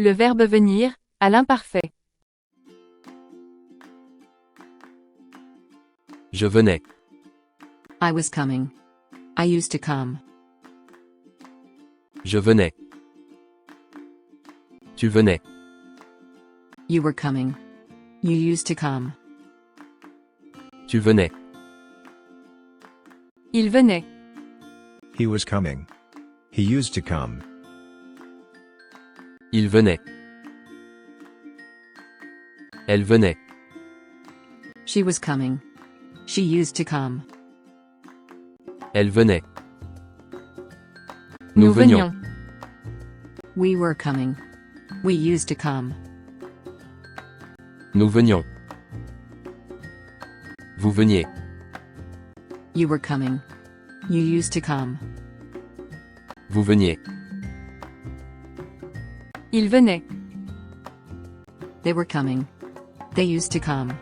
Le verbe venir, à l'imparfait. Je venais. I was coming. I used to come. Je venais. Tu venais. You were coming. You used to come. Tu venais. Il venait. He was coming. He used to come. Il venait. Elle venait. She was coming. She used to come. Elle venait. Nous venions. We were coming. We used to come. Nous venions. Vous veniez. You were coming. You used to come. Vous veniez. Il venait. They were coming. They used to come.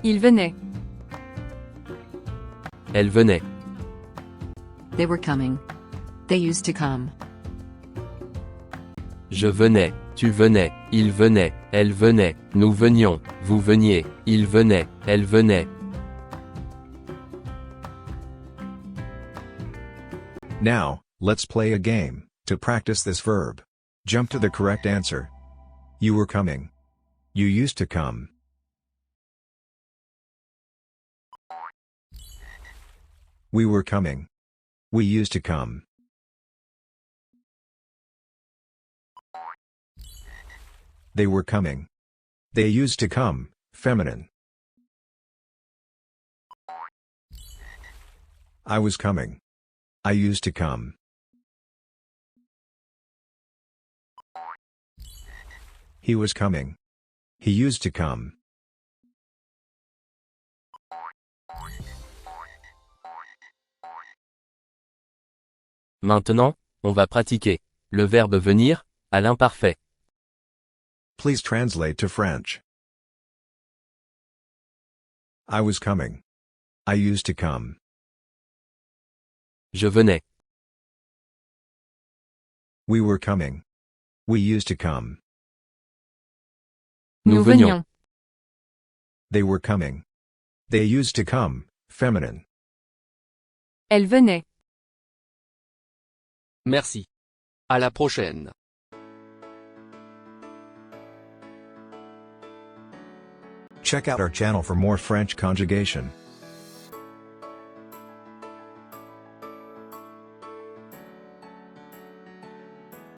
Il venait. Elle venait. They were coming. They used to come. Je venais. Tu venais. Il venait. Elle venait. Nous venions. Vous veniez. Il venait. Elle venait. Now, let's play a game, to practice this verb. Jump to the correct answer. You were coming. You used to come. We were coming. We used to come. They were coming. They used to come, feminine. I was coming. I used to come. He was coming. He used to come. Maintenant, on va pratiquer le verbe venir, à l'imparfait. Please translate to French. I was coming. I used to come. Je venais. We were coming. We used to come. Nous venions. They were coming. They used to come, feminine. Elle venait. Merci. À la prochaine. Check out our channel for more French conjugation.